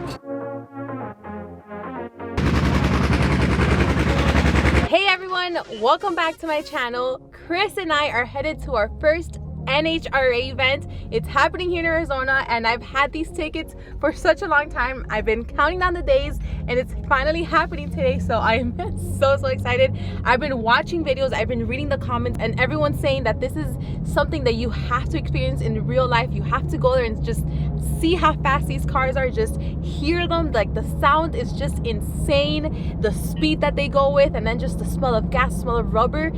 Hey everyone, welcome back to my channel. Chris and I are headed to our first NHRA event. It's happening here in Arizona and I've had these tickets for such a long time. I've been counting down the days and it's finally happening today, so I am so excited. I've been watching videos, I've been reading the comments, and everyone's saying that this is something that you have to experience in real life. You have to go there and just see how fast these cars are, just hear them. Like, the sound is just insane, the speed that they go with, and then just the smell of gas, smell of rubber.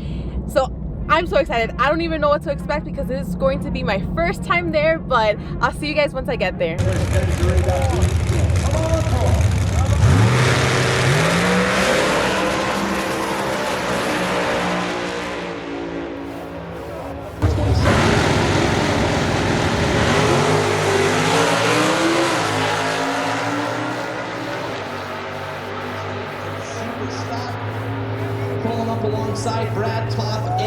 So I'm so excited. I don't even know what to expect because this is going to be my first time there, but I'll see you guys once I get there. Pulling up alongside Brad Top and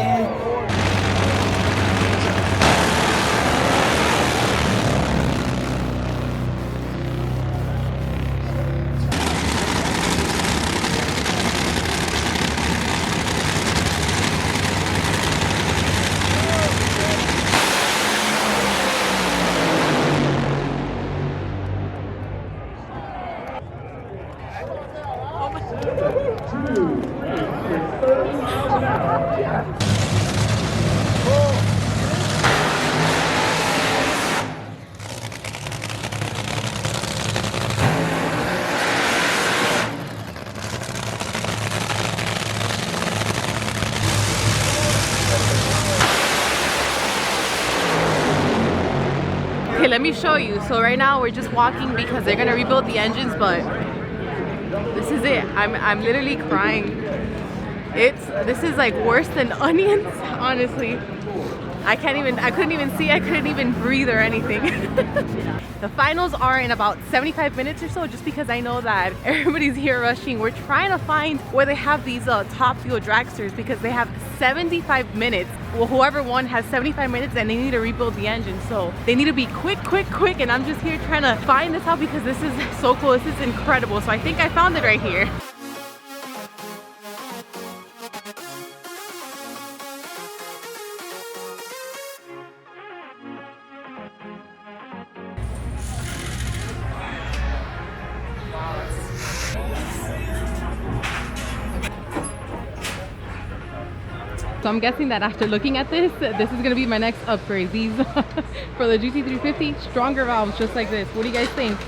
Okay, let me show you. So right now we're just walking because they're gonna rebuild the engines, but this is it. I'm literally crying. This is like worse than onions, honestly. I couldn't even see, I couldn't even breathe or anything. The finals are in about 75 minutes or so, just because I know that everybody's here rushing. We're trying to find where they have these top fuel dragsters because they have 75 minutes. Well, whoever won has 75 minutes and they need to rebuild the engine. So they need to be quick. And I'm just here trying to find this out because this is so cool. This is incredible. So I think I found it right here. So I'm guessing that after looking at this is gonna be my next upgrade. These for the GT350, stronger valves just like this. What do you guys think?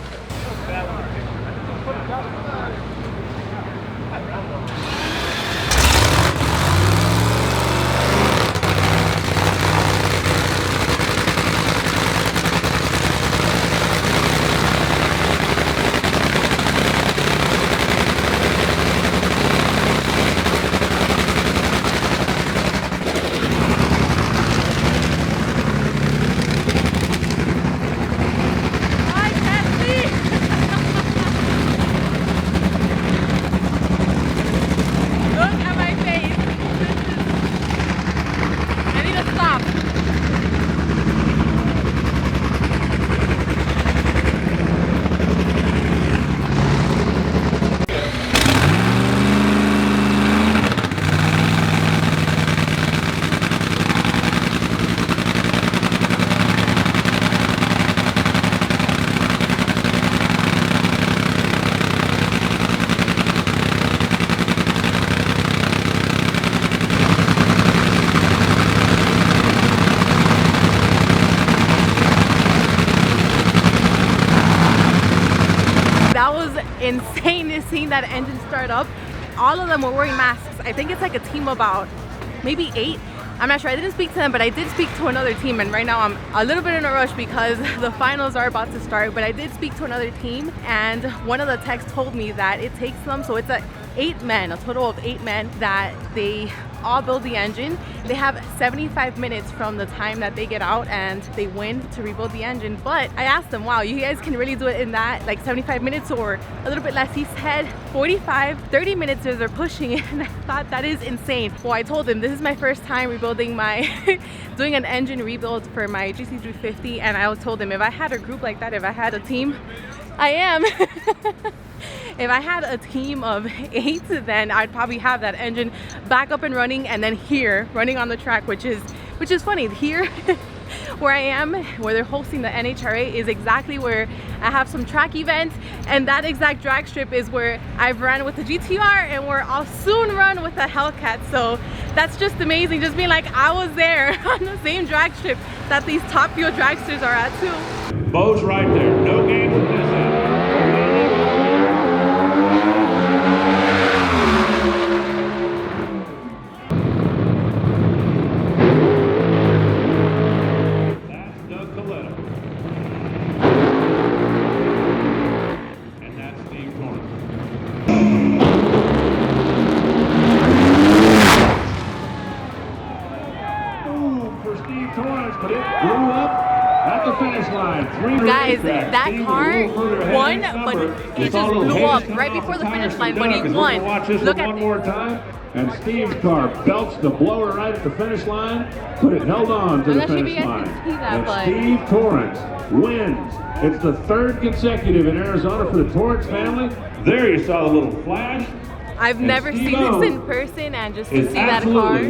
Insane to seeing that engine start up. All of them were wearing masks. I think it's like a team about maybe 8. I'm not sure. I didn't speak to them, but I did speak to another team, and right now I'm a little bit in a rush because the finals are about to start. But I did speak to another team, and one of the techs told me that it takes them, so it's a total of 8 men that they all build the engine. They have 75 minutes from the time that they get out and they win to rebuild the engine. But I asked them, wow, you guys can really do it in that like 75 minutes or a little bit less? He said 30 minutes as they're pushing it, and I thought that is insane. Well, I told him this is my first time rebuilding my doing an engine rebuild for my GT350, and I told him if I had a group like that, if I had a team, I am. If I had a team of 8, then I'd probably have that engine back up and running, and then here running on the track, which is funny. Here where I am, where they're hosting the NHRA, is exactly where I have some track events, and that exact drag strip is where I've run with the GTR and where I'll soon run with the Hellcat. So that's just amazing, just being like I was there on the same drag strip that these top fuel dragsters are at too. Bo's right there, no games with this end. Guys, that car won, but it just blew up right before the finish line, but he won. Look at one more time. And Steve's car belts the blower right at the finish line, but it held on to the finish line. And Steve Torrance wins. It's the 3rd consecutive in Arizona for the Torrance family. There you saw the little flash. I've never seen this in person, and just to see that car.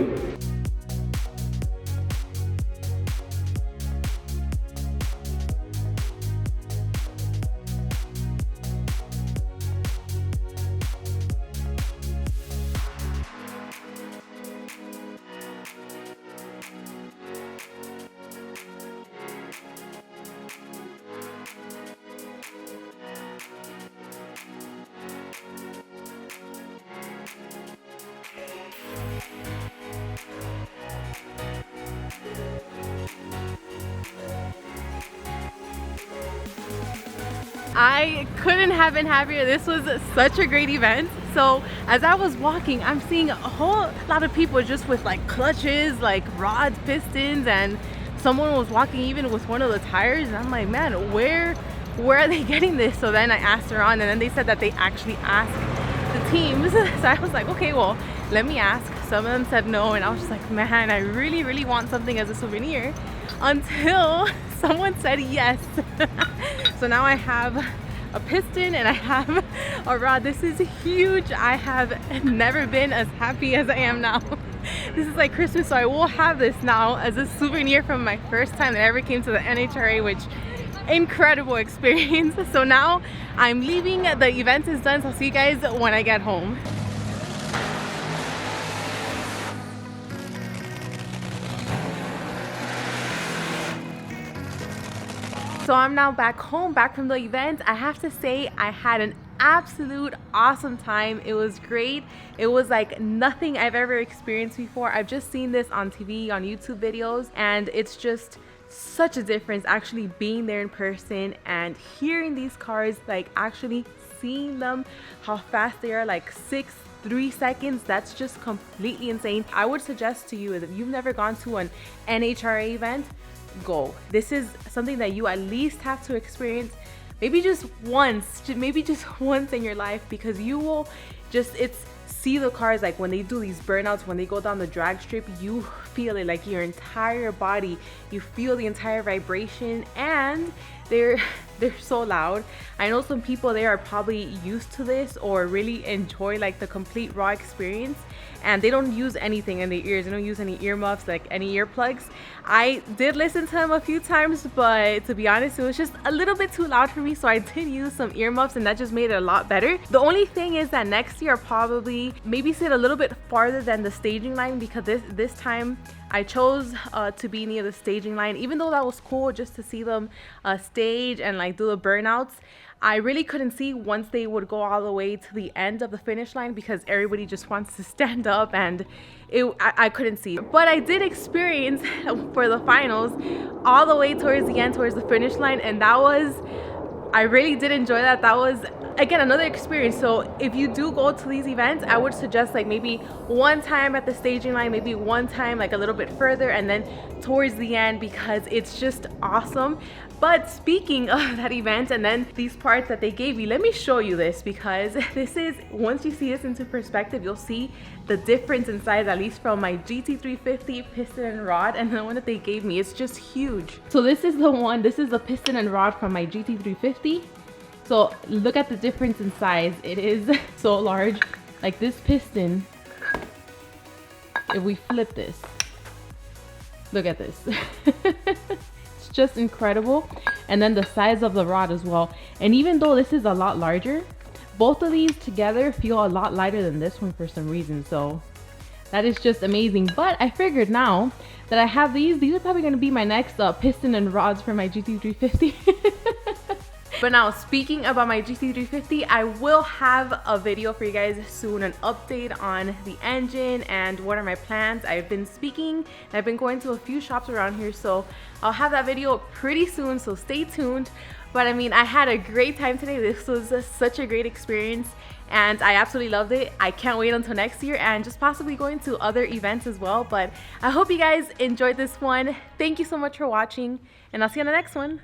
I couldn't have been happier. This was such a great event. So as I was walking, I'm seeing a whole lot of people just with like clutches, like rods, pistons, and someone was walking even with one of the tires, and I'm like, man, where are they getting this? So then I asked around, and then they said that they actually asked the teams. So I was like, okay, well, let me ask. Some of them said no, and I was just like, man, I really want something as a souvenir, until someone said yes. So now I have a piston and I have a rod. This is huge. I have never been as happy as I am now. This is like Christmas, so I will have this now as a souvenir from my first time that I ever came to the NHRA, which incredible experience. So now I'm leaving. The event is done, so I'll see you guys when I get home. So I'm now back home, back from the event. I have to say, I had an absolute awesome time. It was great. It was like nothing I've ever experienced before. I've just seen this on TV, on YouTube videos, and it's just such a difference actually being there in person and hearing these cars, like actually seeing them, how fast they are, like 3 seconds. That's just completely insane. I would suggest to you, if you've never gone to an NHRA event, go. This is something that you at least have to experience maybe just once in your life, because you will just see the cars, like when they do these burnouts, when they go down the drag strip, you feel it, like your entire body, you feel the entire vibration, and they're so loud. I know some people there are probably used to this or really enjoy like the complete raw experience, and they don't use anything in their ears. They don't use any earmuffs, like any earplugs. I did listen to them a few times, but to be honest, it was just a little bit too loud for me, so I did use some earmuffs, and that just made it a lot better. The only thing is that next year I'll probably maybe sit a little bit farther than the staging line, because this time I chose to be near the staging line. Even though that was cool just to see them stage and like do the burnouts, I really couldn't see once they would go all the way to the end of the finish line, because everybody just wants to stand up, and I couldn't see. But I did experience for the finals all the way towards the end, towards the finish line, and I really did enjoy that. That was, again, another experience. So if you do go to these events, I would suggest like maybe one time at the staging line, maybe one time like a little bit further, and then towards the end, because it's just awesome. But speaking of that event and then these parts that they gave you, let me show you this, because this is, once you see this into perspective, you'll see the difference in size, at least from my GT350 piston and rod and the one that they gave me. It's just huge. So this is the piston and rod from my GT350, So look at the difference in size. It is so large. Like this piston, if we flip this, look at this. It's just incredible. And then the size of the rod as well. And even though this is a lot larger, both of these together feel a lot lighter than this one for some reason. So that is just amazing. But I figured now that I have these are probably going to be my next piston and rods for my GT350. But now, speaking about my GT350, I will have a video for you guys soon, an update on the engine and what are my plans. I've been speaking and I've been going to a few shops around here, so I'll have that video pretty soon, so stay tuned. But I mean, I had a great time today. This was such a great experience and I absolutely loved it. I can't wait until next year and just possibly going to other events as well. But I hope you guys enjoyed this one. Thank you so much for watching and I'll see you on the next one.